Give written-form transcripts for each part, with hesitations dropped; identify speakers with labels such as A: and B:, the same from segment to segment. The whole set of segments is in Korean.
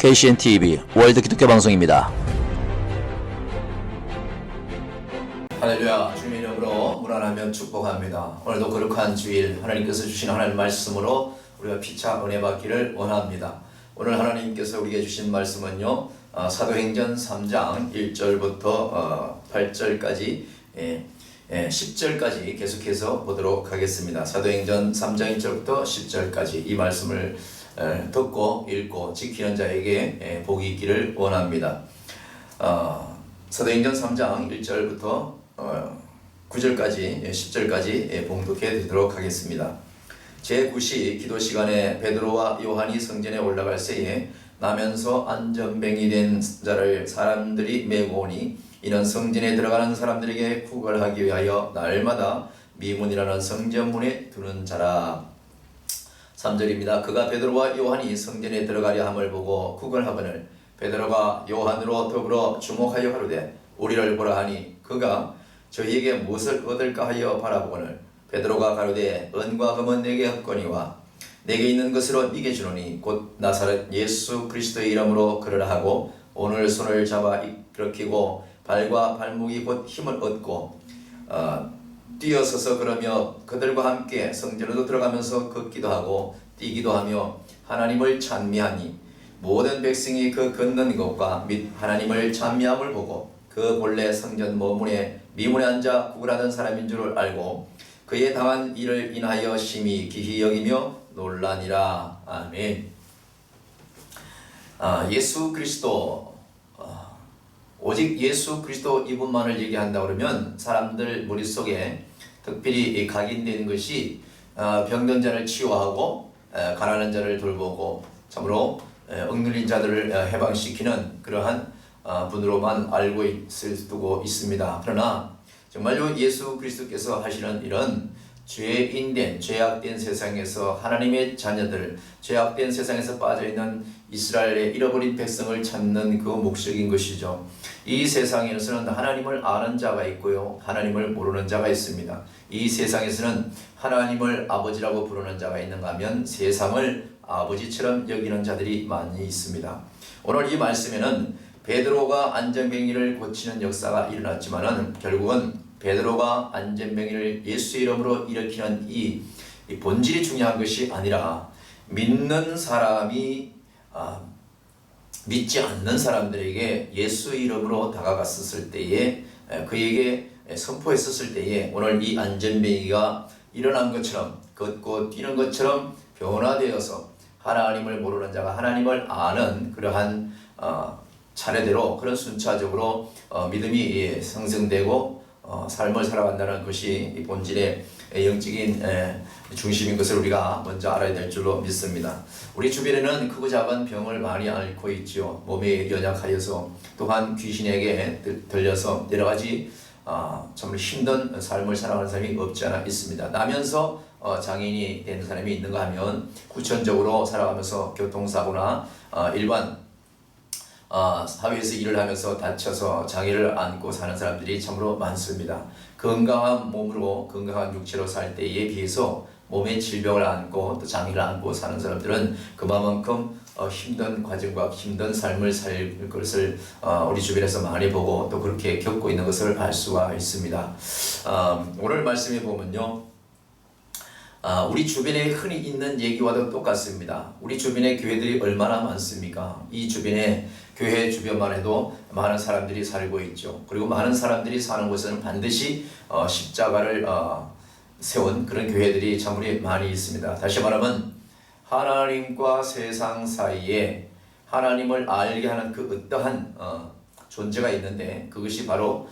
A: KCN-TV 월드 기독교 방송입니다.
B: 할렐루야. 주님의 이름으로 문안하며 축복합니다. 오늘도 거룩한 주일 하나님께서 주신 하나님 말씀으로 우리가 피차 은혜 받기를 원합니다. 오늘 하나님께서 우리에게 주신 말씀은요, 사도행전 3장 1절부터 8절까지 10절까지 계속해서 보도록 하겠습니다. 사도행전 3장 1절부터 10절까지 이 말씀을 듣고 읽고 지키는 자에게 복이 있기를 원합니다. 사도행전 3장 1절부터 9절까지 10절까지 봉독해 드리도록 하겠습니다. 제9시 기도 시간에 베드로와 요한이 성전에 올라갈 새에 나면서 안전뱅이 된 자를 사람들이 메고 오니 이는 성전에 들어가는 사람들에게 구걸하기 위하여 날마다 미문이라는 성전문에 두는 자라. 3절입니다. 그가 베드로와 요한이 성전에 들어가려 함을 보고 구걸하거늘 베드로가 요한으로 더불어 주목하여 가로되 우리를 보라 하니 그가 저희에게 무엇을 얻을까 하여 바라보거늘 베드로가 가로되 은과 금은 내게 없거니와 내게 있는 것으로 네게 주노니 곧 나사렛 예수 그리스도의 이름으로 그러라 하고 오늘 손을 잡아 일으키고 발과 발목이 곧 힘을 얻고 뛰어서서 그러며 그들과 함께 성전으로 들어가면서 걷기도 하고 뛰기도 하며 하나님을 찬미하니 모든 백성이 그 걷는 것과 및 하나님을 찬미함을 보고 그 본래 성전 미문에 앉아 구걸하던 사람인 줄 알고 그의 당한 일을 인하여 심히 기히 여기며 놀라니라. 아멘. 예수 그리스도, 오직 예수 그리스도 이분만을 얘기한다 그러면 사람들 머릿속에 특별히 각인된 것이 병든 자를 치유하고 가난한 자를 돌보고 참으로 억눌린 자들을 해방시키는 그러한 분으로만 알고 있고 있습니다. 그러나 정말로 예수 그리스도께서 하시는 일은 죄인된 죄악된 세상에서 하나님의 자녀들, 죄악된 세상에서 빠져있는 이스라엘의 잃어버린 백성을 찾는 그 목적인 것이죠. 이 세상에서는 하나님을 아는 자가 있고요, 하나님을 모르는 자가 있습니다. 이 세상에서는 하나님을 아버지라고 부르는 자가 있는가 하면 세상을 아버지처럼 여기는 자들이 많이 있습니다. 오늘 이 말씀에는 베드로가 안전뱅이를 고치는 역사가 일어났지만은 결국은 베드로가 안전뱅이를 예수의 이름으로 일으키는 이 본질이 중요한 것이 아니라 믿는 사람이 믿지 않는 사람들에게 예수의 이름으로 다가갔었을 때에 그에게 선포했었을 때에 오늘 이 안전뱅이가 일어난 것처럼 걷고 뛰는 것처럼 변화되어서 하나님을 모르는 자가 하나님을 아는 그러한 차례대로 그런 순차적으로 믿음이 형성되고 삶을 살아간다는 것이 이 본질의 영적인 중심인 것을 우리가 먼저 알아야 될 줄로 믿습니다. 우리 주변에는 크고 작은 병을 많이 앓고 있죠. 몸이 연약하여서 또한 귀신에게 들려서 여러 가지 정말 힘든 삶을 살아가는 사람이 없지 않아 있습니다. 나면서 장애인이 된 사람이 있는가 하면 후천적으로 살아가면서 교통사고나 일반 사회에서 일을 하면서 다쳐서 장애를 안고 사는 사람들이 참으로 많습니다. 건강한 몸으로 건강한 육체로 살 때에 비해서 몸에 질병을 안고 또 장애를 안고 사는 사람들은 그만큼 힘든 과정과 힘든 삶을 살 것을 우리 주변에서 많이 보고 또 그렇게 겪고 있는 것을 알 수가 있습니다. 오늘 말씀에 보면요, 우리 주변에 흔히 있는 얘기와도 똑같습니다. 우리 주변에 교회들이 얼마나 많습니까? 이 주변에 교회 주변만 해도 많은 사람들이 살고 있죠. 그리고 많은 사람들이 사는 곳에는 반드시 십자가를 세운 그런 교회들이 참으로 많이 있습니다. 다시 말하면 하나님과 세상 사이에 하나님을 알게 하는 그 어떠한 존재가 있는데 그것이 바로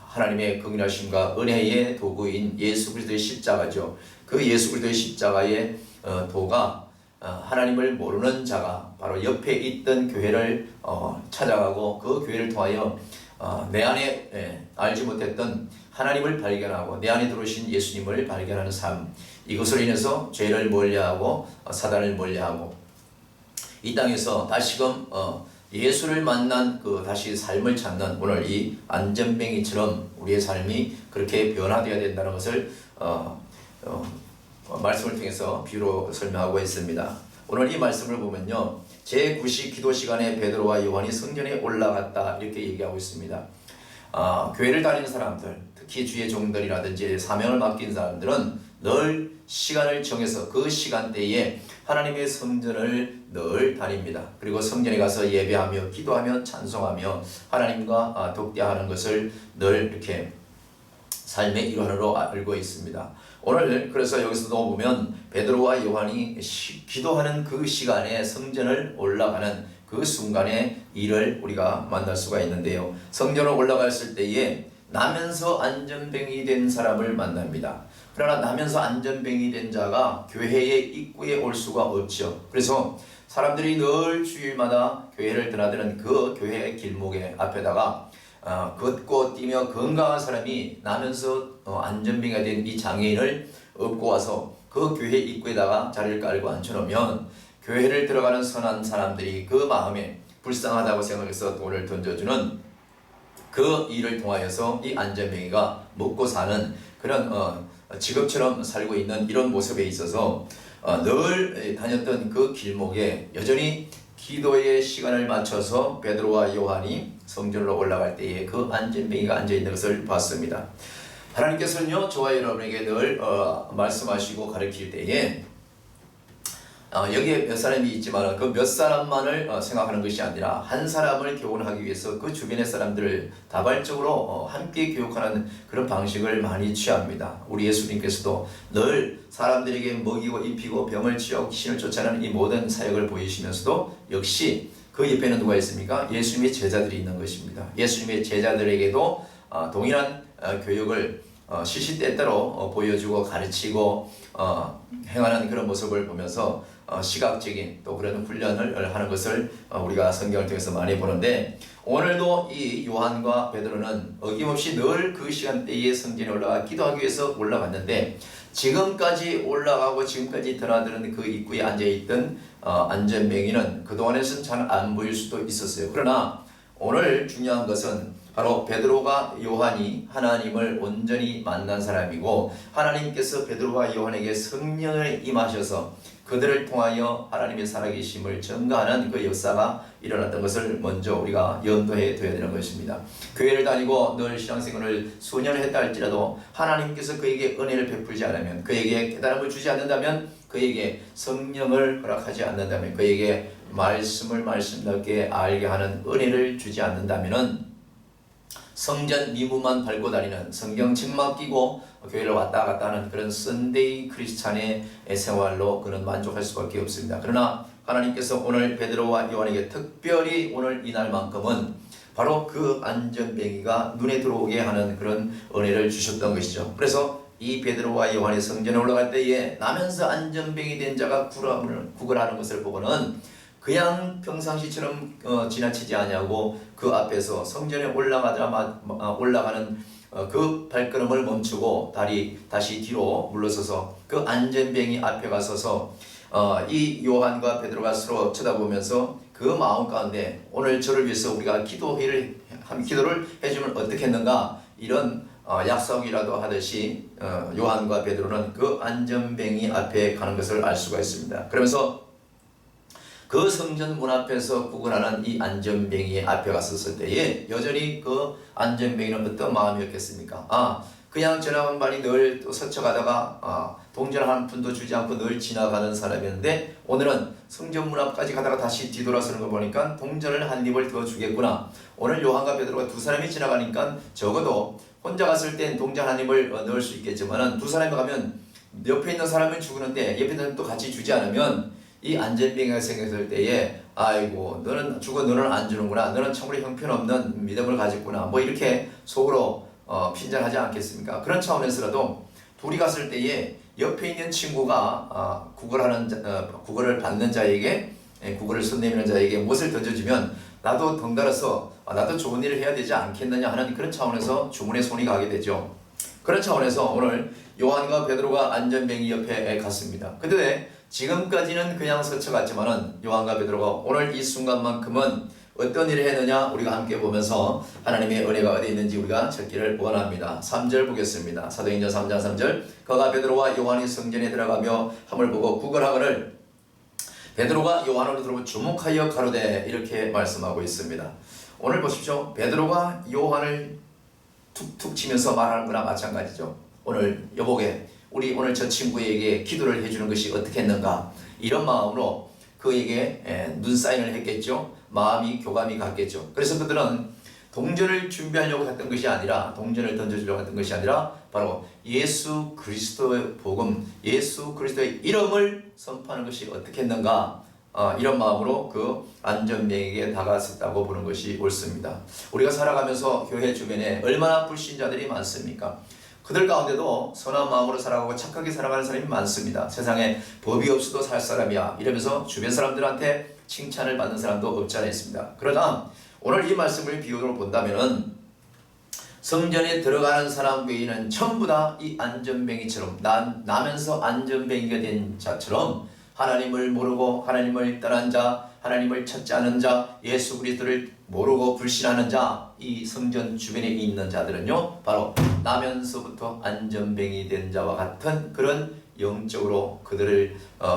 B: 하나님의 긍휼하심과 은혜의 도구인 예수 그리스도의 십자가죠. 그 예수 그리스도의 십자가의 도가 하나님을 모르는 자가 바로 옆에 있던 교회를 찾아가고 그 교회를 통하여 내 안에 알지 못했던 하나님을 발견하고 내 안에 들어오신 예수님을 발견하는 삶, 이것으로 인해서 죄를 멀리하고 사단을 멀리하고 이 땅에서 다시금 예수를 만난 그 다시 삶을 찾는 오늘 이 안전뱅이처럼 우리의 삶이 그렇게 변화되어야 된다는 것을 말씀을 통해서 비유로 설명하고 있습니다. 오늘 이 말씀을 보면요, 제9시 기도 시간에 베드로와 요한이 성전에 올라갔다 이렇게 얘기하고 있습니다. 교회를 다니는 사람들, 특히 주의 종들이라든지 사명을 맡긴 사람들은 늘 시간을 정해서 그 시간대에 하나님의 성전을 늘 다닙니다. 그리고 성전에 가서 예배하며 기도하며 찬송하며 하나님과 독대하는 것을 늘 이렇게 삶의 일환으로 알고 있습니다. 오늘 그래서 여기서도 보면 베드로와 요한이 기도하는 그 시간에 성전을 올라가는 그 순간의 일을 우리가 만날 수가 있는데요. 성전을 올라갔을 때에 나면서 안전병이 된 사람을 만납니다. 그러나 나면서 안전병이 된 자가 교회의 입구에 올 수가 없죠. 그래서 사람들이 늘 주일마다 교회를 드나드는 그 교회의 길목에 앞에다가 걷고 뛰며 건강한 사람이 나면서 안전병이 된 이 장애인을 업고 와서 그 교회 입구에다가 자리를 깔고 앉혀놓으면 교회를 들어가는 선한 사람들이 그 마음에 불쌍하다고 생각해서 돈을 던져주는 그 일을 통하여서 이 안전병이가 먹고 사는 그런 직업처럼 살고 있는 이런 모습에 있어서 늘 다녔던 그 길목에 여전히 기도의 시간을 맞춰서 베드로와 요한이 성전으로 올라갈 때에 그 안전병이가 앉아있는 것을 봤습니다. 하나님께서는요, 저와 여러분에게 늘 말씀하시고 가르칠 때에 여기에 몇 사람이 있지만 그 몇 사람만을 생각하는 것이 아니라 한 사람을 교훈하기 위해서 그 주변의 사람들을 다발적으로 함께 교육하는 그런 방식을 많이 취합니다. 우리 예수님께서도 늘 사람들에게 먹이고 입히고 병을 치유하고 귀신을 쫓아내는 이 모든 사역을 보이시면서도 역시 그 옆에는 누가 있습니까? 예수님의 제자들이 있는 것입니다. 예수님의 제자들에게도 동일한 교육을 시시때때로 보여주고 가르치고 행하는 그런 모습을 보면서 시각적인 또 그런 훈련을 하는 것을 우리가 성경을 통해서 많이 보는데, 오늘도 이 요한과 베드로는 어김없이 늘 그 시간대에 성전에 올라가 기도하기 위해서 올라갔는데, 지금까지 올라가고 지금까지 드나드는 그 입구에 앉아있던 안전병이는 그동안에서는 잘 안 보일 수도 있었어요. 그러나 오늘 중요한 것은 바로 베드로가 요한이 하나님을 온전히 만난 사람이고, 하나님께서 베드로와 요한에게 성령을 임하셔서 그들을 통하여 하나님의 살아계심을 증거하는 그 역사가 일어났던 것을 먼저 우리가 염두해 둬야 되는 것입니다. 교회를 다니고 늘 신앙생활을 수년을 했다 할지라도 하나님께서 그에게 은혜를 베풀지 않으면, 그에게 깨달음을 주지 않는다면, 그에게 성령을 허락하지 않는다면, 그에게 말씀을 말씀답게 알게 하는 은혜를 주지 않는다면은 성전 미문만 밟고 다니는, 성경책만 끼고 교회를 왔다 갔다 하는 그런 썬데이 크리스찬의 생활로 그는 만족할 수밖에 없습니다. 그러나 하나님께서 오늘 베드로와 요한에게 특별히 오늘 이날만큼은 바로 그 안전병이가 눈에 들어오게 하는 그런 은혜를 주셨던 것이죠. 그래서 이 베드로와 요한이 성전에 올라갈 때에 나면서 안전병이 된 자가 구걸하는 것을 보고는 그냥 평상시처럼 지나치지 아니하고 그 앞에서 성전에 올라가는 그 발걸음을 멈추고 다시 뒤로 물러서서 그 안전병이 앞에 가서서 이 요한과 베드로가 서로 쳐다보면서 그 마음 가운데 오늘 저를 위해서 우리가 기도를 해주면 어떻겠는가, 이런 약속이라도 하듯이 요한과 베드로는 그 안전병이 앞에 가는 것을 알 수가 있습니다. 그러면서 그 성전 문 앞에서 구걸하는 이 안전병이 앞에 갔었을 때에 여전히 그 안전병이는 어떤 마음이었겠습니까? 그냥 지나간 반이 늘 또 스쳐가다가 동전 한 푼도 주지 않고 늘 지나가는 사람이었는데, 오늘은 성전 문 앞까지 가다가 다시 뒤돌아서는 거 보니까 동전을 한 입을 더 주겠구나. 오늘 요한과 베드로가 두 사람이 지나가니까 적어도 혼자 갔을 땐 동전 한 입을 넣을 수 있겠지만 두 사람이 가면 옆에 있는 사람은 죽는데 옆에 있는 사람도 같이 주지 않으면 이 안전병이 생겼을 때에 아이고 너는 죽어, 너는 안 주는구나, 너는 참으로 형편없는 믿음을 가졌구나, 뭐 이렇게 속으로 핀잔하지 않겠습니까? 그런 차원에서라도 둘이 갔을 때에 옆에 있는 친구가 구걸을 받는 자에게, 구걸을 손 내미는 자에게 무엇을 던져주면 나도 덩달아서 나도 좋은 일을 해야 되지 않겠느냐 하는 그런 차원에서 주문에 손이 가게 되죠. 그런 차원에서 오늘 요한과 베드로가 안전병이 옆에 갔습니다. 근데 지금까지는 그냥 스쳐갔지만은 요한과 베드로가 오늘 이 순간만큼은 어떤 일을 했느냐 우리가 함께 보면서 하나님의 은혜가 어디 있는지 우리가 찾기를 원합니다. 3절 보겠습니다. 사도행전 3장 3절. 그가 베드로와 요한이 성전에 들어가며 함을 보고 구걸하거늘 베드로가 요한을 들어 주목하여 가로되 이렇게 말씀하고 있습니다. 오늘 보십시오. 베드로가 요한을 툭툭 치면서 말하는 거나 마찬가지죠. 오늘 여보게 우리 오늘 저 친구에게 기도를 해주는 것이 어떻겠는가, 이런 마음으로 그에게 눈사인을 했겠죠. 마음이 교감이 갔겠죠. 그래서 그들은 동전을 준비하려고 했던 것이 아니라, 동전을 던져주려고 했던 것이 아니라 바로 예수 그리스도의 복음, 예수 그리스도의 이름을 선포하는 것이 어떻겠는가, 이런 마음으로 그 안전뱅이에게 다가섰다고 보는 것이 옳습니다. 우리가 살아가면서 교회 주변에 얼마나 불신자들이 많습니까? 그들 가운데도 선한 마음으로 살아가고 착하게 살아가는 사람이 많습니다. 세상에 법이 없어도 살 사람이야 이러면서 주변 사람들한테 칭찬을 받는 사람도 없지 않아 있습니다. 그러나 오늘 이 말씀을 비유로 본다면은 성전에 들어가는 사람 외에는 전부 다 이 안전뱅이처럼 나면서 안전뱅이가 된 자처럼 하나님을 모르고 하나님을 떠난 자, 하나님을 찾지 않은 자, 예수 그리스도를 모르고 불신하는 자, 이 성전 주변에 있는 자들은요 바로 나면서부터 안전뱅이 된 자와 같은 그런 영적으로 그들을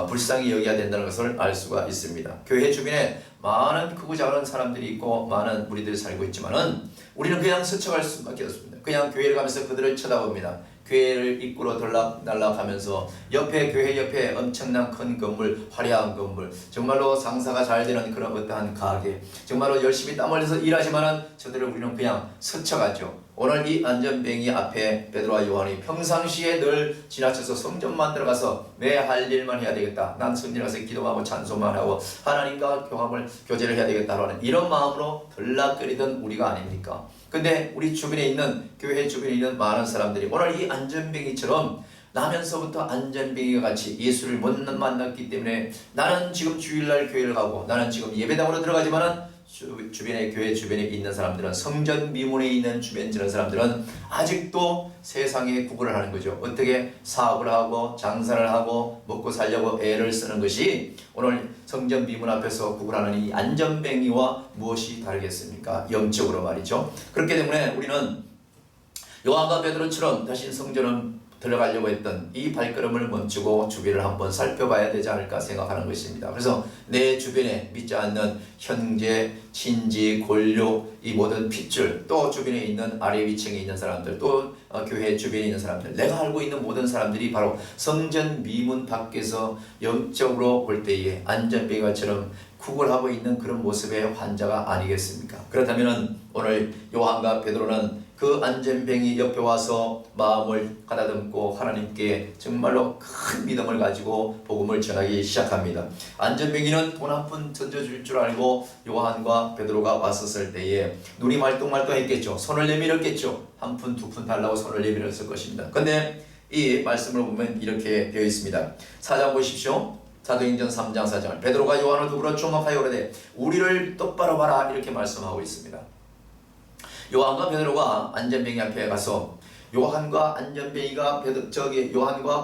B: 불쌍히 여겨야 된다는 것을 알 수가 있습니다. 교회 주변에 많은 크고 작은 사람들이 있고 많은 무리들이 살고 있지만은 우리는 그냥 스쳐갈 수밖에 없습니다. 그냥 교회를 가면서 그들을 쳐다봅니다. 교회를 입구로 들락날락하면서 옆에 교회 옆에 엄청난 큰 건물, 화려한 건물, 정말로 장사가 잘 되는 그런 어떠한 가게, 정말로 열심히 땀 흘려서 일하지만은 저들을 우리는 그냥 스쳐가죠. 오늘 이 안전뱅이 앞에 베드로와 요한이 평상시에 늘 지나쳐서 성전만 들어가서 내 할 일만 해야 되겠다, 난 성전에 가서 기도하고 찬송만 하고 하나님과 교제를 해야 되겠다라는 이런 마음으로 들락거리던 우리가 아닙니까? 근데 우리 주변에 있는, 교회 주변에 있는 많은 사람들이 오늘 이 안전뱅이처럼 나면서부터 안전뱅이가 같이 예수를 못 만났기 때문에 나는 지금 주일날 교회를 가고 나는 지금 예배당으로 들어가지만은 주변에, 교회 주변에 있는 사람들은, 성전 미문에 있는 주변에 있는 사람들은 아직도 세상에 구걸을 하는 거죠. 어떻게 사업을 하고 장사를 하고 먹고 살려고 애를 쓰는 것이 오늘 성전 미문 앞에서 구걸하는 이 안전뱅이와 무엇이 다르겠습니까? 영적으로 말이죠. 그렇기 때문에 우리는 요한과 베드로처럼 다시 성전은 들어가려고 했던 이 발걸음을 멈추고 주변을 한번 살펴봐야 되지 않을까 생각하는 것입니다. 그래서 내 주변에 믿지 않는 형제, 친지, 권력, 이 모든 핏줄, 또 주변에 있는 아래 위층에 있는 사람들, 또 교회 주변에 있는 사람들, 내가 알고 있는 모든 사람들이 바로 성전 미문 밖에서 영적으로 볼 때에 안전뱅이처럼 구걸하고 있는 그런 모습의 환자가 아니겠습니까? 그렇다면 오늘 요한과 베드로는 그 안전뱅이 옆에 와서 마음을 가다듬고 하나님께 정말로 큰 믿음을 가지고 복음을 전하기 시작합니다. 안전뱅이는 돈 한 푼 던져줄 줄 알고 요한과 베드로가 왔었을 때에 눈이 말똥말똥했겠죠. 손을 내밀었겠죠. 한 푼, 두 푼 달라고 손을 내밀었을 것입니다. 근데 이 말씀을 보면 이렇게 되어 있습니다. 4장 보십시오. 사도행전 3장 4절 베드로가 요한을 두부러 주목하여 그러되 우리를 똑바로 봐라 이렇게 말씀하고 있습니다. 요한과 베드로가 안전뱅이 앞에 가서 요한과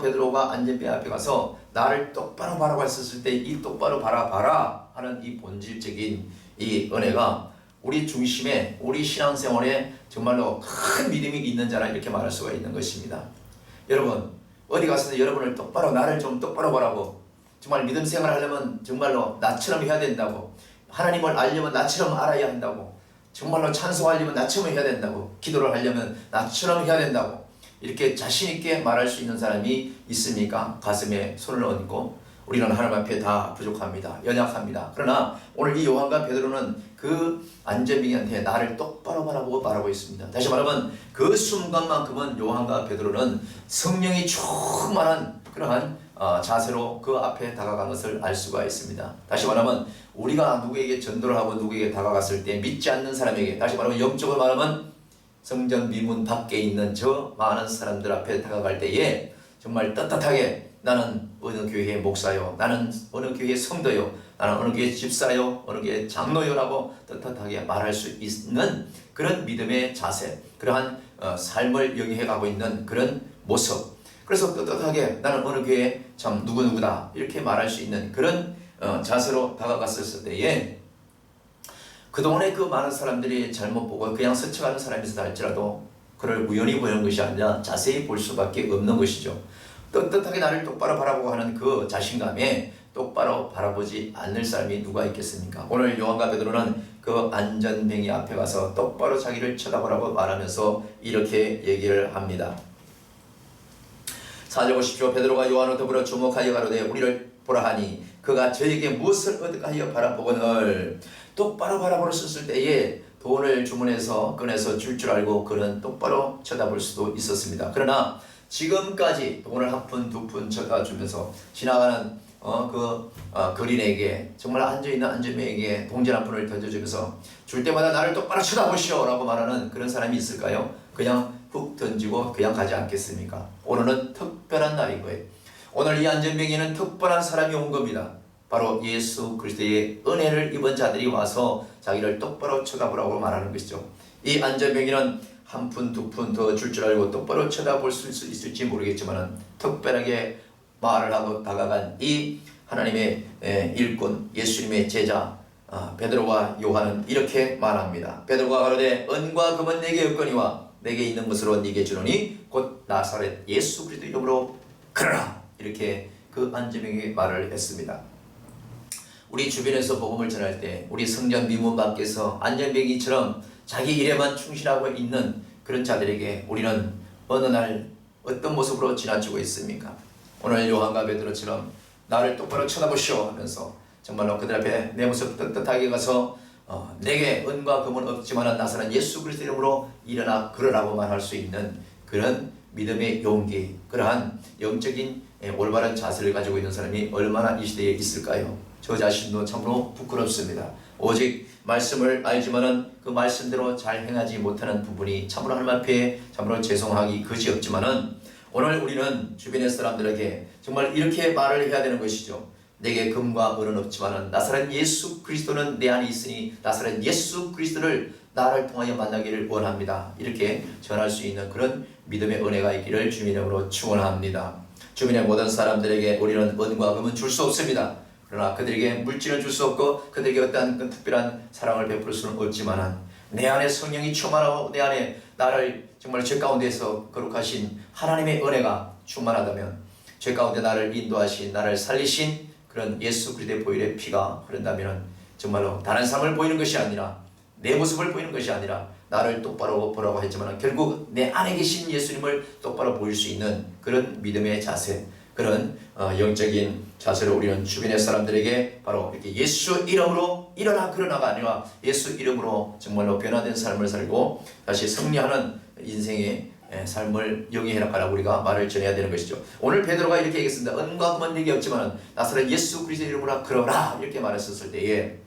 B: 베드로가 안전뱅이 앞에 가서 나를 똑바로 봐라고 했었을 때 이 똑바로 봐라 하는 이 본질적인 이 은혜가 우리 중심에, 우리 신앙생활에 정말로 큰 믿음이 있는 자라 이렇게 말할 수가 있는 것입니다. 여러분 어디 가서 여러분을 나를 좀 똑바로 보라고, 정말 믿음 생활을 하려면 정말로 나처럼 해야 된다고, 하나님을 알려면 나처럼 알아야 한다고, 정말로 찬송하려면 나처럼 해야 된다고, 기도를 하려면 나처럼 해야 된다고 이렇게 자신있게 말할 수 있는 사람이 있습니까? 가슴에 손을 얹고 우리는 하나님 앞에 다 부족합니다. 연약합니다. 그러나 오늘 이 요한과 베드로는 그 안전뱅이한테 나를 똑바로 바라보고 있습니다. 다시 말하면 그 순간만큼은 요한과 베드로는 성령이 충만한 그러한 자세로 그 앞에 다가간 것을 알 수가 있습니다. 다시 말하면 우리가 누구에게 전도를 하고 누구에게 다가갔을 때 믿지 않는 사람에게, 다시 말하면 영적으로 말하면 성전 미문 밖에 있는 저 많은 사람들 앞에 다가갈 때에 정말 떳떳하게 나는 어느 교회의 목사요, 나는 어느 교회의 성도요, 나는 어느 교회의 집사요, 어느 교회의 장로요라고 떳떳하게 말할 수 있는 그런 믿음의 자세, 그러한 삶을 영위해가고 있는 그런 모습, 그래서 떳떳하게 나는 어느 교회에 참 누구누구다 이렇게 말할 수 있는 그런 자세로 다가갔을 때에 그동안에 그 많은 사람들이 잘못 보고 그냥 스쳐가는 사람이다 할지라도 그를 우연히 보는 것이 아니라 자세히 볼 수밖에 없는 것이죠. 떳떳하게 나를 똑바로 바라보고 하는 그 자신감에 똑바로 바라보지 않을 사람이 누가 있겠습니까? 오늘 요한과 베드로는 그 안전뱅이 앞에 가서 똑바로 자기를 쳐다보라고 말하면서 이렇게 얘기를 합니다. 4절 보십시오. 베드로가 요한을 더불어 주목하여 가로되 우리를 보라 하니 그가 저에게 무엇을 얻하여 바라보거늘. 똑바로 바라보았을 때에 돈을 주문해서 꺼내서 줄 알고 그는 똑바로 쳐다볼 수도 있었습니다. 그러나 지금까지 돈을 한 푼 두 푼 쳐다주면서 지나가는 거린에게, 정말 앉아있는 안전뱅이에게 동전 한 푼을 던져주면서 줄 때마다 나를 똑바로 쳐다보시오 라고 말하는 그런 사람이 있을까요? 그냥 훅 던지고 그냥 가지 않겠습니까? 오늘은 특별한 날인 거예요. 오늘 이 안전뱅이는 특별한 사람이 온 겁니다. 바로 예수 그리스도의 은혜를 입은 자들이 와서 자기를 똑바로 쳐다보라고 말하는 것이죠. 이 안전뱅이는 한 푼 두 푼 더 줄 알고 똑바로 쳐다볼 수 있을지 모르겠지만 특별하게 말을 하고 다가간 이 하나님의 일꾼 예수님의 제자 베드로와 요한은 이렇게 말합니다. 베드로가 가로되 은과 금은 내게 없거니와 내게 있는 것으로 네게 주노니 곧 나사렛 예수 그리스도 이름으로 그러라. 이렇게 그 안전뱅이에게 말을 했습니다. 우리 주변에서 복음을 전할 때 우리 성전 미문 밖에서 안전뱅이처럼 자기 일에만 충실하고 있는 그런 자들에게 우리는 어느 날 어떤 모습으로 지나치고 있습니까? 오늘 요한과 베드로처럼 나를 똑바로 쳐다보시오 하면서 정말로 그들 앞에 내 모습 떳떳하게 가서 내게 은과 금은 없지만 나사렛 예수 그리스도 이름으로 일어나 그러라고 말할 수 있는 그런 믿음의 용기, 그러한 영적인 올바른 자세를 가지고 있는 사람이 얼마나 이 시대에 있을까요? 저 자신도 참으로 부끄럽습니다. 오직 말씀을 알지만은 그 말씀대로 잘 행하지 못하는 부분이 참으로 하나님 앞에 참으로 죄송하기 그지없지만은 오늘 우리는 주변의 사람들에게 정말 이렇게 말을 해야 되는 것이죠. 내게 금과 은은 없지만은 나사렛 예수 그리스도는 내 안에 있으니 나사렛 예수 그리스도를 나를 통하여 만나기를 원합니다. 이렇게 전할 수 있는 그런 믿음의 은혜가 있기를 주님의 이름으로 축원합니다. 주변의 모든 사람들에게 우리는 은과 금은 줄 수 없습니다. 그러나 그들에게 물질은 줄 수 없고 그들에게 어떠한 특별한 사랑을 베풀 수는 없지만 내 안에 성령이 충만하고 내 안에 나를 정말 죄 가운데서 거룩하신 하나님의 은혜가 충만하다면, 죄 가운데 나를 인도하신, 나를 살리신 그런 예수 그리스도의 보혈의 피가 흐른다면 정말로 다른 사람을 보이는 것이 아니라, 내 모습을 보이는 것이 아니라 나를 똑바로 보라고 했지만 결국 내 안에 계신 예수님을 똑바로 보일 수 있는 그런 믿음의 자세, 그런 영적인 자세를 우리는 주변의 사람들에게 바로 이렇게 예수 이름으로 일어나 그러나가 아니라 예수 이름으로 정말로 변화된 삶을 살고 다시 승리하는 인생의 삶을 영위해나가라고 우리가 말을 전해야 되는 것이죠. 오늘 베드로가 이렇게 얘기했습니다. 은과 금은 내게 없지만 나사렛 예수 그리스도 이름으로 그러라 이렇게 말했었을 때에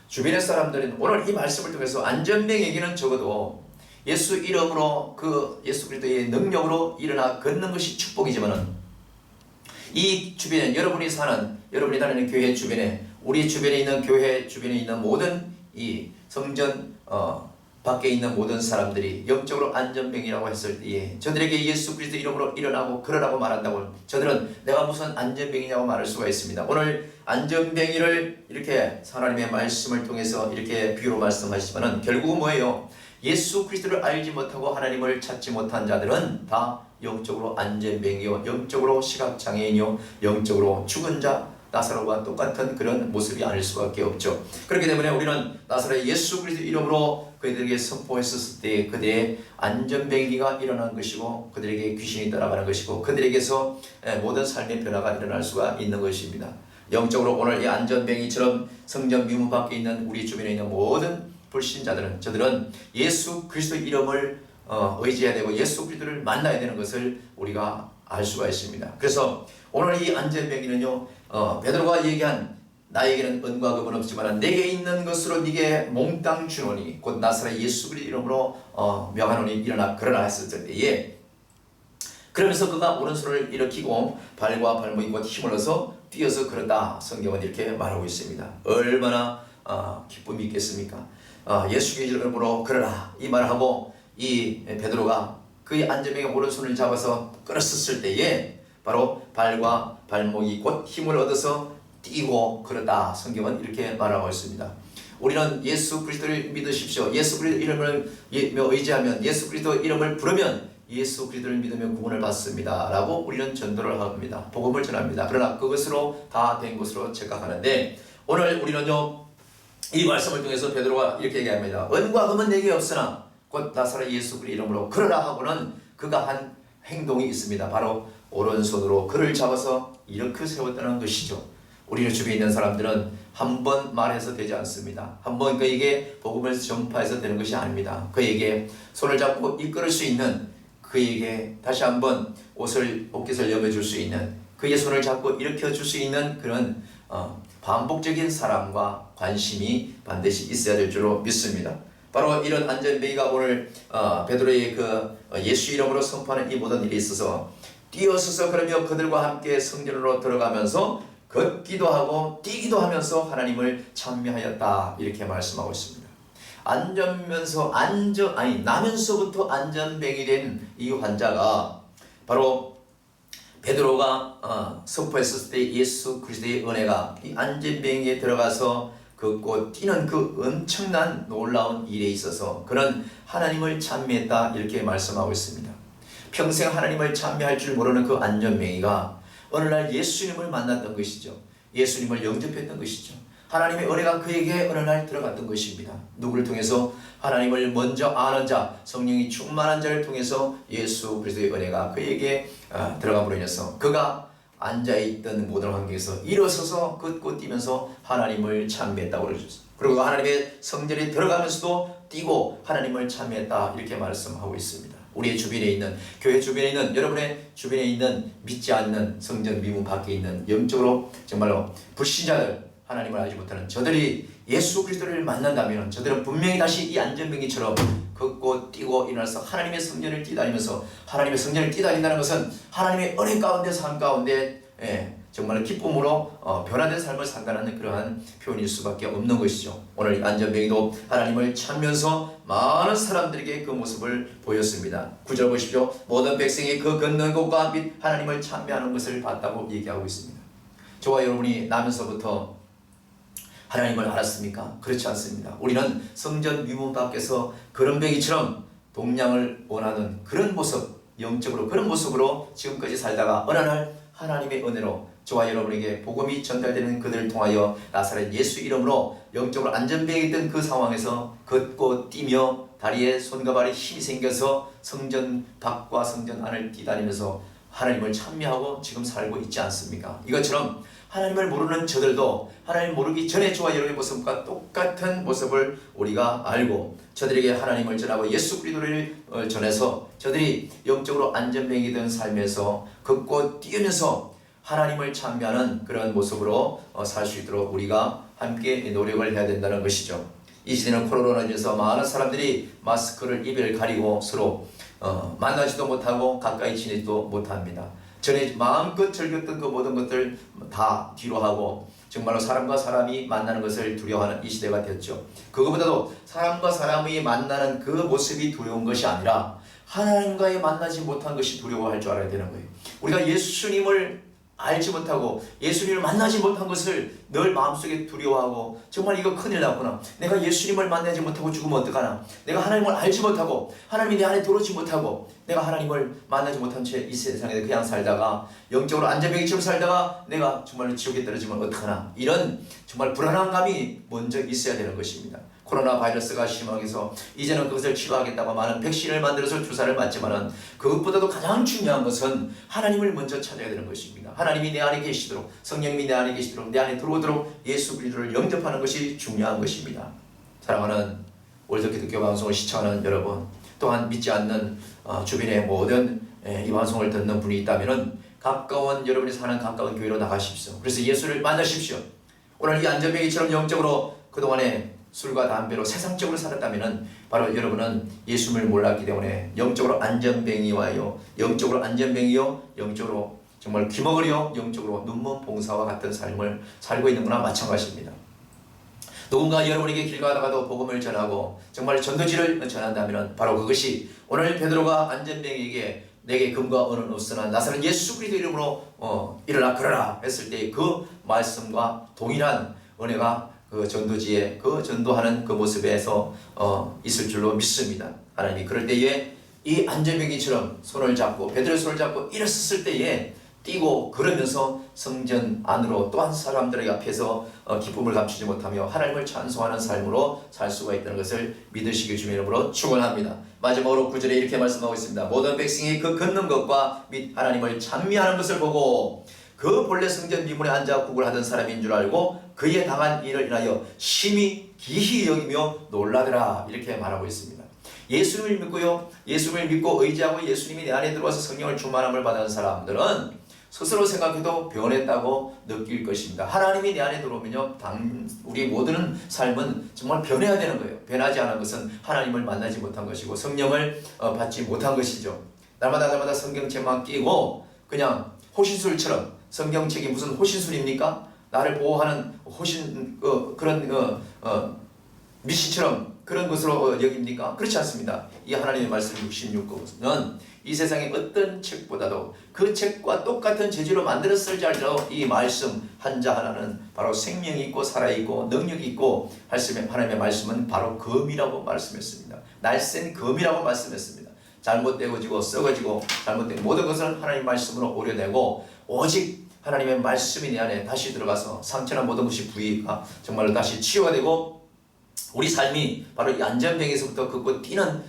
B: 주변의 사람들은 오늘 이 말씀을 통해서 안전뱅이에게는 적어도 예수 이름으로 그 예수 그리스도의 능력으로 일어나 걷는 것이 축복이지만은 이 주변에 여러분이 다니는 교회 주변에, 우리 주변에 있는 교회 주변에 있는 모든 이 성전 밖에 있는 모든 사람들이 영적으로 안전뱅이라고 했을 때에 저들에게 예수 그리스도 이름으로 일어나고 그러라고 말한다고 저들은 내가 무슨 안전뱅이냐고 말할 수가 있습니다. 오늘 안전뱅이를 이렇게 하나님의 말씀을 통해서 이렇게 비유로 말씀하시지만은 결국은 뭐예요? 예수 그리스도를 알지 못하고 하나님을 찾지 못한 자들은 다 영적으로 안전뱅이요, 영적으로 시각장애인이요, 영적으로 죽은 자 나사로와 똑같은 그런 모습이 아닐 수밖에 없죠. 그렇기 때문에 우리는 나사로의 예수 그리스도 이름으로 그들에게 선포했었을 때 그들의 안전뱅이가 일어난 것이고 그들에게 귀신이 떠나가는 것이고 그들에게서 모든 삶의 변화가 일어날 수가 있는 것입니다. 영적으로 오늘 이 안전뱅이처럼 성전 미문 밖에 있는 우리 주변에 있는 모든 불신자들은, 저들은 예수 그리스도 이름을 의지해야 되고 예수 그리스도를 만나야 되는 것을 우리가 알 수가 있습니다. 그래서 오늘 이 안전뱅이는요, 베드로가 얘기한 나에게는 은과 금은 없지만 내게 있는 것으로 네게 몽땅 주노니 곧 나사렛 예수 그리스도 이름으로 명하노니 일어나 그러라 했을 때에, 그러면서 그가 오른손을 일으키고 발과 발목이 곧 힘을 얻어서 뛰어서 걸었다. 성경은 이렇게 말하고 있습니다. 얼마나 기쁨이 있겠습니까? 예수 그리스도 이름으로 걸어라 이 말을 하고 이 베드로가 그의 안전뱅이 오른손을 잡아서 끌었을 때에 바로 발과 발목이 곧 힘을 얻어서 뛰고 걸었다. 성경은 이렇게 말하고 있습니다. 우리는 예수 그리스도를 믿으십시오. 예수 그리스도 이름을 의지하면, 예수 그리스도 이름을 부르면 예수 그리스도를 믿으며 구원을 받습니다 라고 우리는 전도를 합니다. 복음을 전합니다. 그러나 그것으로 다 된 것으로 착각하는데, 오늘 우리는요 이 말씀을 통해서 베드로가 이렇게 얘기합니다. 은과 금은 내게 없으나 곧 나사렛 예수 그리스도 이름으로 걸으라 하고는 그가 한 행동이 있습니다. 바로 오른손으로 그를 잡아서 이렇게 세웠다는 것이죠. 우리의 주변에 있는 사람들은 한 번 말해서 되지 않습니다. 한 번 그에게 복음을 전파해서 되는 것이 아닙니다. 그에게 손을 잡고 이끌을 수 있는, 그에게 다시 한번 옷깃을 여며줄 수 있는, 그의 손을 잡고 일으켜줄 수 있는 그런 반복적인 사랑과 관심이 반드시 있어야 될 줄로 믿습니다. 바로 이런 안전뱅이가 오늘 베드로의 그 예수 이름으로 선포하는 이 모든 일에 있어서 뛰어서서 그러며 그들과 함께 성전으로 들어가면서 걷기도 하고 뛰기도 하면서 하나님을 찬미하였다, 이렇게 말씀하고 있습니다. 나면서부터 안전뱅이 된 이 환자가 바로 베드로가 선포했을 때 예수 그리스도의 은혜가 이 안전뱅이에 들어가서 걷고 뛰는 그 엄청난 놀라운 일에 있어서 그는 하나님을 찬미했다, 이렇게 말씀하고 있습니다. 평생 하나님을 찬미할 줄 모르는 그 안전뱅이가 어느 날 예수님을 만났던 것이죠. 예수님을 영접했던 것이죠. 하나님의 은혜가 그에게 어느 날 들어갔던 것입니다. 누구를 통해서? 하나님을 먼저 아는 자, 성령이 충만한 자를 통해서 예수 그리스도의 은혜가 그에게 들어감으로 인해서 그가 앉아있던 모든 환경에서 일어서서 걷고 뛰면서 하나님을 찬미했다고 그러셨어요. 그리고 하나님의 성전에 들어가면서도 뛰고 하나님을 찬미했다, 이렇게 말씀하고 있습니다. 우리의 주변에 있는, 교회 주변에 있는, 여러분의 주변에 있는 믿지 않는, 성전 미문 밖에 있는 영적으로 정말로 불신자들, 하나님을 알지 못하는 저들이 예수 그리스도를 만난다면 저들은 분명히 다시 이 안전뱅이처럼 걷고 뛰고 일어나서 하나님의 성전을 뛰다니면서, 하나님의 성전을 뛰다닌다는 것은 하나님의 은혜 가운데, 삶 가운데 정말 기쁨으로 변화된 삶을 산다는 그러한 표현일 수밖에 없는 것이죠. 오늘 이 안전뱅이도 하나님을 찾으면서 많은 사람들에게 그 모습을 보였습니다. 9절 보십시오. 모든 백성이 그 걷는 것과 및 하나님을 찬미하는 것을 봤다고 얘기하고 있습니다. 저와 여러분이 나면서부터 하나님을 알았습니까? 그렇지 않습니다. 우리는 성전 미문 밖에서 거름뱅이처럼 동량을 원하는 그런 모습, 영적으로 그런 모습으로 지금까지 살다가 어느 날 하나님의 은혜로 저와 여러분에게 복음이 전달되는 그들을 통하여 나사렛 예수 이름으로 영적으로 안전뱅이 있던 그 상황에서 걷고 뛰며 다리에 손과 발에 힘이 생겨서 성전 밖과 성전 안을 뛰다니면서 하나님을 찬미하고 지금 살고 있지 않습니까? 이것처럼 하나님을 모르는 저들도 하나님 모르기 전에 저와 여러분의 모습과 똑같은 모습을 우리가 알고 저들에게 하나님을 전하고 예수 그리스도를 전해서 저들이 영적으로 안전뱅이 된 삶에서 걷고 뛰면서 하나님을 찬미하는 그런 모습으로 살 수 있도록 우리가 함께 노력을 해야 된다는 것이죠. 이 시대는 코로나로 인해서 많은 사람들이 마스크를 입을 가리고 서로 만나지도 못하고 가까이 지내지도 못합니다. 전에 마음껏 즐겼던 그 모든 것들 다 뒤로 하고 정말로 사람과 사람이 만나는 것을 두려워하는 이 시대가 됐죠. 그것보다도 사람과 사람이 만나는 그 모습이 두려운 것이 아니라 하나님과의 만나지 못한 것이 두려워할 줄 알아야 되는 거예요. 우리가 예수님을 알지 못하고 예수님을 만나지 못한 것을 늘 마음속에 두려워하고 정말 이거 큰일 났구나. 내가 예수님을 만나지 못하고 죽으면 어떡하나. 내가 하나님을 알지 못하고 하나님이 내 안에 들어오지 못하고 내가 하나님을 만나지 못한 채 이 세상에 그냥 살다가 영적으로 안전뱅이처럼 살다가 내가 정말 지옥에 떨어지면 어떡하나. 이런 정말 불안한 감이 먼저 있어야 되는 것입니다. 코로나 바이러스가 심하게서 이제는 그것을 치료하겠다고 많은 백신을 만들어서 주사를 맞지만은 그것보다도 가장 중요한 것은 하나님을 먼저 찾아야 되는 것입니다. 하나님이 내 안에 계시도록 성령님이 내 안에 계시도록 내 안에 들어오도록 예수 그리스도를 영접하는 것이 중요한 것입니다. 사랑하는 월드기독교 방송을 시청하는 여러분, 또한 믿지 않는 주변에 모든 이 방송을 듣는 분이 있다면은 가까운 여러분이 사는 가까운 교회로 나가십시오. 그래서 예수를 만나십시오. 오늘 이 안전뱅이처럼 영적으로 그동안에 술과 담배로 세상적으로 살았다면 바로 여러분은 예수님을 몰랐기 때문에 영적으로 안전뱅이와요, 영적으로 안전뱅이요, 영적으로 정말 귀머거리요, 영적으로 눈먼 봉사와 같은 삶을 살고 있는 거나 마찬가지입니다. 누군가 여러분에게 길 가다가도 복음을 전하고 정말 전도지를 전한다면 바로 그것이 오늘 베드로가 안전뱅이에게 내게 금과 은은 없으나 나사렛 예수 그리스도 이름으로 일어나 걸어라 했을 때 그 말씀과 동일한 은혜가 그 전도지에 그 전도하는 그 모습에서 있을 줄로 믿습니다. 하나님이 그럴 때에 이 안전뱅이처럼 손을 잡고 베드로의 손을 잡고 일어섰을 때에 뛰고 걸으면서 성전 안으로 또한 사람들의 앞에서 기쁨을 감추지 못하며 하나님을 찬송하는 삶으로 살 수가 있다는 것을 믿으시길 주님의 이름으로 축원합니다. 마지막으로 9절에 이렇게 말씀하고 있습니다. 모든 백성이 그 걷는 것과 및 하나님을 찬미하는 것을 보고 그 본래 성전 미문에 앉아 국을 하던 사람인 줄 알고 그에 당한 일을 인하여 심히 기히 여기며 놀라더라. 이렇게 말하고 있습니다. 예수님을 믿고요, 예수님을 믿고 의지하고 예수님이 내 안에 들어와서 성령을 충만함을 받은 사람들은 스스로 생각해도 변했다고 느낄 것입니다. 하나님이 내 안에 들어오면요, 우리 모든 삶은 정말 변해야 되는 거예요. 변하지 않은 것은 하나님을 만나지 못한 것이고 성령을 받지 못한 것이죠. 날마다 성경책만 끼고 그냥 호신술처럼, 성경책이 무슨 호신술입니까? 나를 보호하는 그런 미시처럼 그런 것으로 여깁니까? 그렇지 않습니다. 이 하나님의 말씀 66권은 이 세상의 어떤 책보다도 그 책과 똑같은 재질로 만들었을지라도 이 말씀 한자 하나는 바로 생명이 있고 살아있고 능력이 있고 하나님의 말씀은 바로 검이라고 말씀했습니다. 날쌘 검이라고 말씀했습니다. 잘못되어지고 썩어지고 잘못된 모든 것을 하나님의 말씀으로 오려내고 오직 하나님의 말씀이 내 안에 다시 들어가서 상처나 모든 것이 부위가 정말로 다시 치유가 되고 우리 삶이 바로 이 안전뱅이에서부터 긋고 뛰는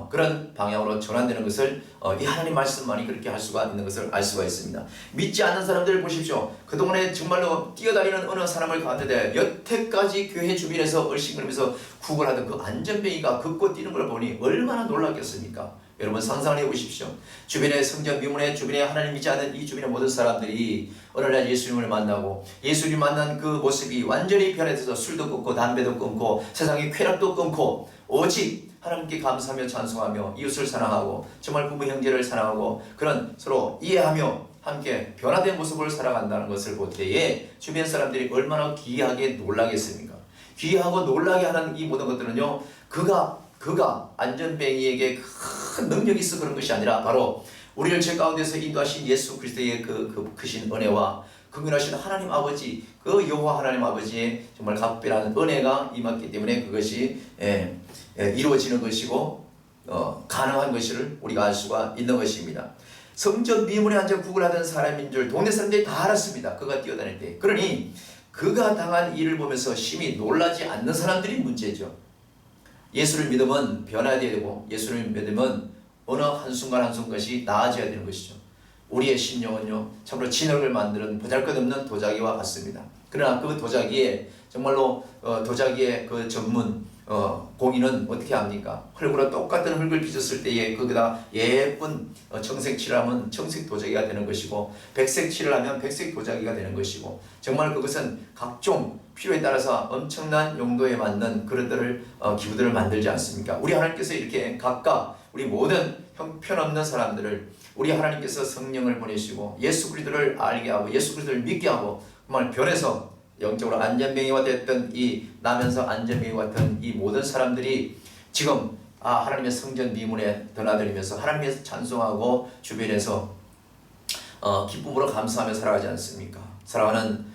B: 그런 방향으로 전환되는 것을 이 하나님 말씀만이 그렇게 할 수가 있는 것을 알 수가 있습니다. 믿지 않는 사람들을 보십시오. 그동안에 정말로 뛰어다니는 어느 사람을 가운데 여태까지 교회 주변에서 얼씬거리면서 국을 하던 그 안전뱅이가 긋고 뛰는 걸 보니 얼마나 놀랐겠습니까? 여러분 상상을 해보십시오. 주변의 성전 미문에 주변에 하나님 믿지 않는 이 주변의 모든 사람들이 어느 날 예수님을 만나고 예수님 만난 그 모습이 완전히 변해서 술도 끊고 담배도 끊고 세상의 쾌락도 끊고 오직 하나님께 감사하며 찬송하며 이웃을 사랑하고 정말 부모 형제를 사랑하고 그런 서로 이해하며 함께 변화된 모습을 살아간다는 것을 볼 때에 주변 사람들이 얼마나 귀하게 놀라겠습니까? 귀하고 놀라게 하는 이 모든 것들은요, 그가 안전뱅이에게 큰 능력이 있어 그런 것이 아니라 바로 우리를 죄 가운데서 인도하신 예수 그리스도의 그 크신 은혜와 긍휼하신 하나님 아버지, 그 여호와 하나님 아버지의 정말 각별한 은혜가 임했기 때문에 그것이 이루어지는 것이고 가능한 것을 우리가 알 수가 있는 것입니다. 성전 미문에 앉아 국을 하던 사람인 줄 동네 사람들이 다 알았습니다. 그가 뛰어다닐 때. 그러니 그가 당한 일을 보면서 심히 놀라지 않는 사람들이 문제죠. 예수를 믿으면 변화해야 되고 예수를 믿으면 어느 한순간 한순간이 나아져야 되는 것이죠. 우리의 심령은요, 참으로 진흙을 만드는 보잘것없는 도자기와 같습니다. 그러나 그 도자기에 정말로 도자기의 그 전문 공인은 어떻게 합니까? 흙으로 똑같은 흙을 빚었을 때에 거기다 예쁜 청색 칠을 하면 청색 도자기가 되는 것이고 백색 칠을 하면 백색 도자기가 되는 것이고 정말 그것은 각종 필요에 따라서 엄청난 용도에 맞는 그릇들을 기구들을 만들지 않습니까? 우리 하나님께서 이렇게 각각 우리 모든 형편없는 사람들을 우리 하나님께서 성령을 보내시고 예수 그리스도를 알게 하고 예수 그리스도를 믿게 하고 정말 변해서 영적으로 안전뱅이가 됐던 이 나면서 안전뱅이가 같은 이 모든 사람들이 지금 하나님의 성전 미문에 드나들면서 하나님의 찬송하고 주변에서 기쁨으로 감사하며 살아가지 않습니까? 사랑하는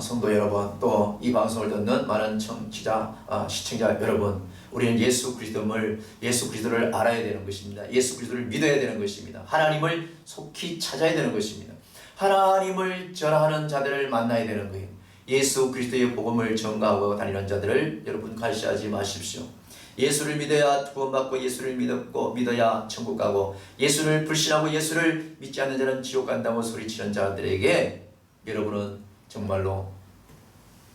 B: 성도 여러분, 또 이 방송을 듣는 많은 청취자, 시청자 여러분, 우리는 예수 그리스도를 알아야 되는 것입니다. 예수 그리스도를 믿어야 되는 것입니다. 하나님을 속히 찾아야 되는 것입니다. 하나님을 전하는 자들을 만나야 되는 거예요. 예수 그리스도의 복음을 전가하고 다니는 자들을 여러분 갈시하지 마십시오. 예수를 믿어야 구원받고 예수를 믿어야 천국 가고 예수를 불신하고 예수를 믿지 않는 자는 지옥 간다고 소리치는 자들에게 여러분은 정말로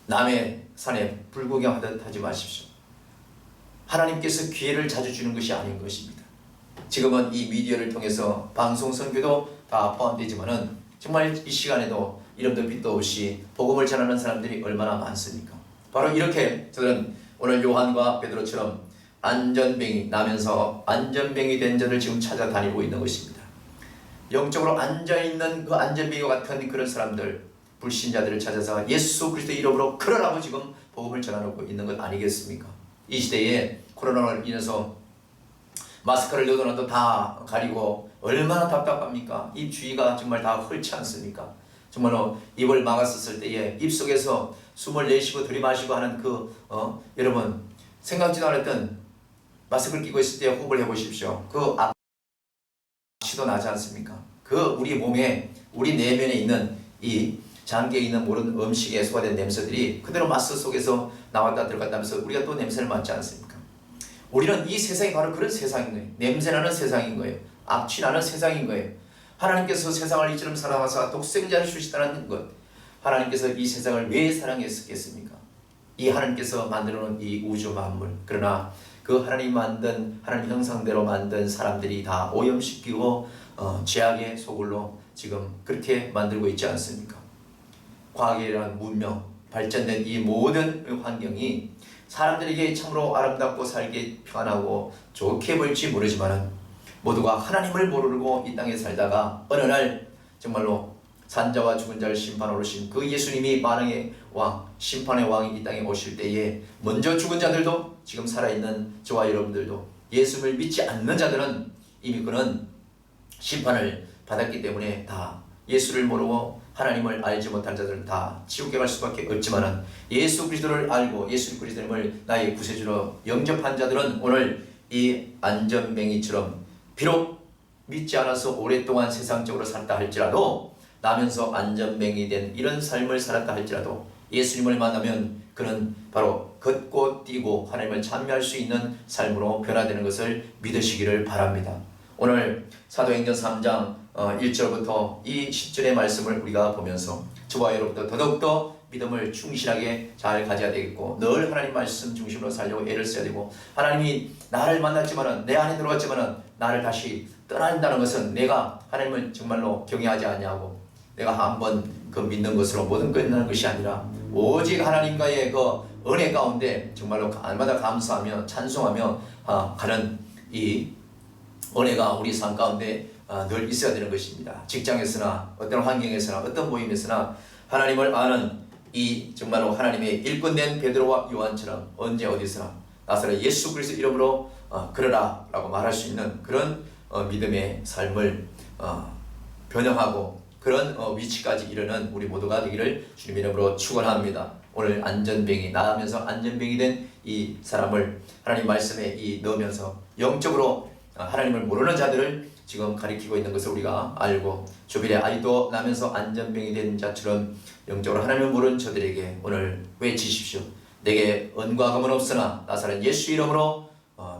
B: 남의 산에 불구경하듯 하지 마십시오. 하나님께서 기회를 자주 주는 것이 아닌 것입니다. 지금은 이 미디어를 통해서 방송 선교도 다 포함되지만은 정말 이 시간에도 이름도 빛도 없이 복음을 전하는 사람들이 얼마나 많습니까? 바로 이렇게 저는 오늘 요한과 베드로처럼 안전뱅이 나면서 안전뱅이 된 자를 지금 찾아다니고 있는 것입니다. 영적으로 앉아있는 그 안전뱅이와 같은 그런 사람들, 불신자들을 찾아서 예수 그리스도 이름으로 걸어라고 지금 복음을 전하고 있는 것 아니겠습니까? 이 시대에 코로나로 인해서 마스크를 넣어도 다 가리고 얼마나 답답합니까? 입 주위가 정말 다 헐지 않습니까? 정말로 입을 막았었을 때에 입속에서 숨을 내쉬고 들이마시고 하는 여러분 생각지도 않았던 마스크를 끼고 있을 때 호흡을 해보십시오. 악취도 나지 않습니까? 그 우리 몸에 우리 내면에 있는 이 장기에 있는 모든 음식에 소화된 냄새들이 그대로 마스 속에서 나왔다 들어갔다 하면서 우리가 또 냄새를 맡지 않습니까? 우리는 이 세상이 바로 그런 세상인 거예요. 냄새나는 세상인 거예요. 악취나는 세상인 거예요. 하나님께서 세상을 이처럼 사랑하사 독생자를 주시다는 것, 하나님께서 이 세상을 왜 사랑했겠습니까? 이 하나님께서 만들어 놓은 이 우주 만물, 그러나 그 하나님 만든 하나님 형상대로 만든 사람들이 다 오염시키고 죄악의 소굴로 지금 그렇게 만들고 있지 않습니까? 과학이라는 문명, 발전된 이 모든 환경이 사람들에게 참으로 아름답고 살기 편하고 좋게 보일지 모르지만 모두가 하나님을 모르고 이 땅에 살다가 어느 날 정말로 산자와 죽은 자를 심판하러 오신 그 예수님이 만왕의 왕, 심판의 왕이 이 땅에 오실 때에 먼저 죽은 자들도 지금 살아있는 저와 여러분들도 예수를 믿지 않는 자들은 이미 그는 심판을 받았기 때문에 다 예수를 모르고 하나님을 알지 못한 자들은 다 지옥에 갈 수밖에 없지만은 예수 그리스도를 알고 예수 그리스도님을 나의 구세주로 영접한 자들은 오늘 이 안전뱅이처럼 비록 믿지 않아서 오랫동안 세상적으로 살았다 할지라도 나면서 안전뱅이 된 이런 삶을 살았다 할지라도 예수님을 만나면 그는 바로 걷고 뛰고 하나님을 찬미할 수 있는 삶으로 변화되는 것을 믿으시기를 바랍니다. 오늘 사도행전 3장 1절부터 이 10절의 말씀을 우리가 보면서 저와 여러분도 더더욱더 믿음을 충실하게 잘 가져야 되겠고 늘 하나님 말씀 중심으로 살려고 애를 써야 되고 하나님이 나를 만났지만은 내 안에 들어갔지만은 나를 다시 떠난다는 것은 내가 하나님을 정말로 경외하지 않냐고 내가 한번 그 믿는 것으로 모든 끝나는 것이 아니라 오직 하나님과의 그 은혜 가운데 정말로 날마다 감사하며 찬송하며 가는 이 은혜가 우리 삶 가운데 늘 있어야 되는 것입니다. 직장에서나 어떤 환경에서나 어떤 모임에서나 하나님을 아는 이 정말로 하나님의 일꾼된 베드로와 요한처럼 언제 어디서나 나사렛 예수 그리스도 이름으로 그러라 라고 말할 수 있는 그런 믿음의 삶을 변형하고 그런 위치까지 이르는 우리 모두가 되기를 주님 이름으로 축원합니다. 오늘 안전뱅이 나가면서 안전뱅이 된 이 사람을 하나님 말씀에 넣으면서 영적으로 하나님을 모르는 자들을 지금 가리키고 있는 것을 우리가 알고 주변에 아이도 나면서 안전뱅이 된 자처럼 영적으로 하나님을 모르는 저들에게 오늘 외치십시오. 내게 은과 금은 없으나 나사렛 예수 이름으로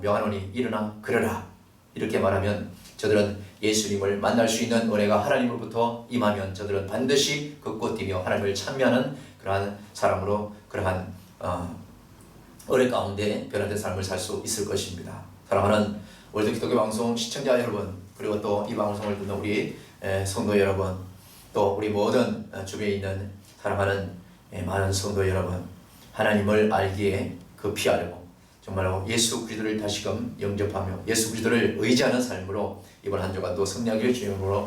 B: 명하노니 일어나 그러라. 이렇게 말하면 저들은 예수님을 만날 수 있는 은혜가 하나님으로부터 임하면 저들은 반드시 걷고 뛰며 하나님을 찬미하는 그러한 사람으로 그러한 은혜 가운데 변화된 삶을 살 수 있을 것입니다. 사랑하는 월드 기독교 방송 시청자 여러분, 그리고 또 이 방송을 듣는 우리 성도 여러분, 또 우리 모든 주변에 있는 사랑하는 많은 성도 여러분, 하나님을 알기에 급히하려고 정말로 예수 그리스도를 다시금 영접하며 예수 그리스도를 의지하는 삶으로 이번 한 주간도 승리하기를 주님으로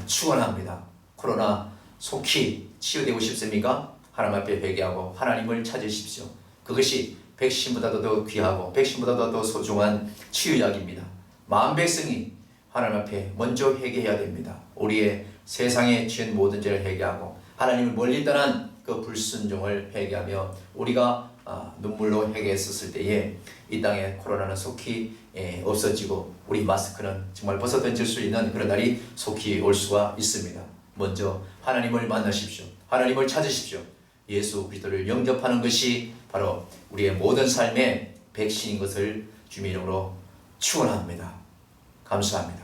B: 축원합니다. 코로나 속히 치유되고 싶습니까? 하나님 앞에 회개하고 하나님을 찾으십시오. 그것이 백신보다도 더 귀하고 백신보다도 더 소중한 치유약입니다. 마음 백성이 하나님 앞에 먼저 회개해야 됩니다. 우리의 세상에 지은 모든 죄를 회개하고 하나님을 멀리 떠난 그 불순종을 회개하며 우리가 눈물로 회개했었을 때에 이 땅에 코로나는 속히 없어지고 우리 마스크는 정말 벗어던질 수 있는 그런 날이 속히 올 수가 있습니다. 먼저 하나님을 만나십시오. 하나님을 찾으십시오. 예수 그리스도를 영접하는 것이 바로 우리의 모든 삶의 백신인 것을 주님의 이름으로 축원합니다. 감사합니다.